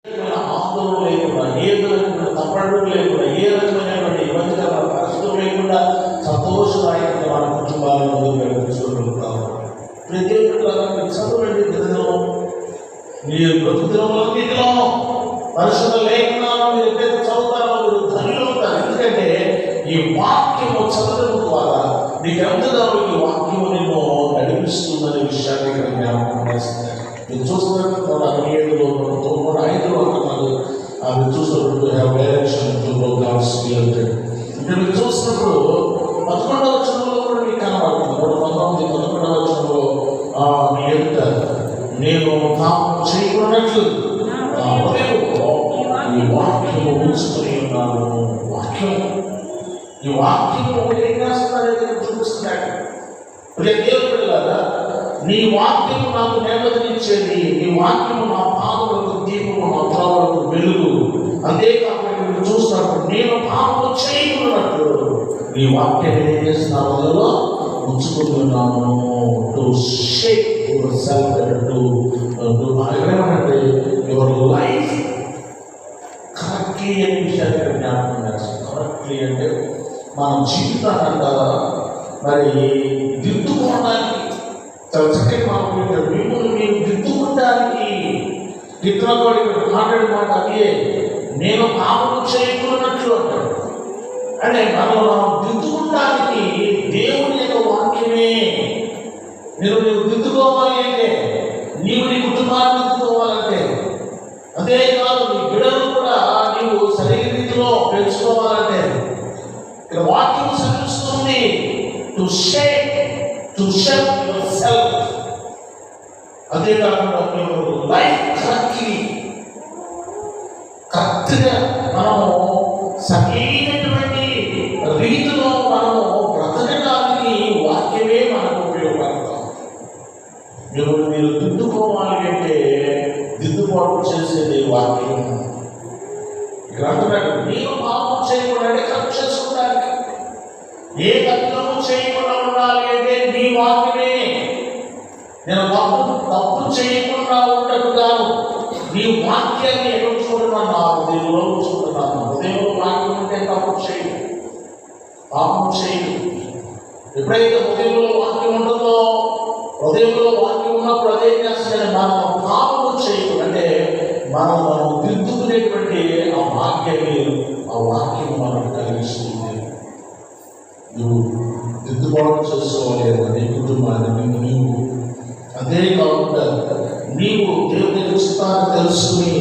ఆందోళన లేకుండా, ఏ విధమైన తప్పడు లేకుండా, ఏ రకమైనటువంటి ఇబ్బందికర పరిస్థితులు లేకుండా సంతోషదాయకంగా మన కుటుంబాలను ముందుకు నడిపించుకుంటున్నాం. ప్రతి ఒక్కరు చదవండి. దినం మీరు బ్రతుకుదినంలో పరిశుద్ధ లేఖనాలు మీరు ఎప్పుడైతే చదువుతారో మీరు ధనులు అవుతారు. ఎందుకంటే ఈ వాక్యము చదవడం ద్వారా నీకు ఎంతగా ఈ వాక్యము నిన్ను నడిపిస్తుందనే విషయాన్ని ఇక్కడ జ్ఞాపకం చేస్తుంది. మీరు చూస్తున్నట్టు 7లో 5లో మీరు చూసినప్పుడు డైరెక్షన్ మీరు చూసినప్పుడు 11వ వచనంలో కూడా మీకు కనబడుతుంది. 11వ వచనంలో మీ ఎదుట నేను పాపం చేయకున్నట్లు ఈ వాక్యము ఉంచుకొని ఉన్నాను. ఈ వాక్యము ఏం చేస్తున్నాడైతే చూపిస్తున్నాడు. దేవుడు కదా, నీ వాక్యము నాకు నెమ్మదినిచ్చేది, నీ వాక్యము నా పాదములకు దీపము, నా త్రోవలకు వెలుగు. అంతేకాకుండా మీరు చూస్తున్నప్పుడు నేను పాపం చేయకున్నట్లు నీ వాక్యం ఏం చేస్తున్నారో ఉంచుకుంటున్నాను. టు షేక్ యువర్ సెల్ఫ్, ఏమంటే యువర్ లైఫ్ కరెక్ట్లీ అనే విషయాన్ని జ్ఞాపకం చేస్తాం. కరెక్ట్లీ అంటే మన జీవితాన్ని అంటారా మరి దిద్దుకోవడానికి చాలా చక్కటి మాట్లాడారు. మిమ్మల్ని మీరు దిద్దుకోవడానికి దిద్దుకోవడానికి మాట్లాడే మాట అదే, నేను పాపం చేయకున్నట్లు అంటాడు. అంటే మనం దిద్దుకోవడానికి దేవుని యొక్క వాక్యమే. నువ్వు దిద్దుకోవాలి అంటే, నీవు నీ కుటుంబాన్ని దిద్దుకోవాలంటే, అంతేకాదు నీ బిడ్డలు కూడా నీవు సరైన రీతిలో పెంచుకోవాలంటే ఇక్కడ వాక్యం సూచిస్తుంది. To shape your self. అంతేకాకుండా లైఫ్ కరెక్ట్గా మనము సరైనటువంటి రీతిలో మనము బ్రతకడానికి వాక్యమే మనకు ఉపయోగపడతాం. మీరు దిద్దుకోవాలి అంటే దిద్దుబాటు చేసేది వాక్యం. ఇక్కడ అంటున్నాడు, నేను పాపం చేయకుండా కరెక్ట్ చేసుకోవడానికి, ఏ తప్పులు చేయకుండా ఉండాలి అంటే నీ వాక్యమే. నేను తప్పు చేయకుండా ఉండటం నీ వాక్యాన్ని ఎక్కడ చూడమన్నా హృదయంలో చూస్తున్నాను. హృదయంలో వాక్యం ఉంటే తప్పు చేయదు, పాపం చేయదు. ఎప్పుడైతే హృదయంలో వాక్యం ఉంటుందో, హృదయంలో వాక్యం ఉన్నప్పుడు అదే చేస్తానే మనం పాపం చేయదు. అంటే మనం దిద్దుకునేటువంటి ఆ వాక్యం మనకు కలిగిస్తుంది. నువ్వు దిద్దుబాటు చేసుకోవాలి నీ కుటుంబాన్ని, నీవు అంతేకాకుండా నీవు దేవుని చిత్తాన్ని తెలుసుకుని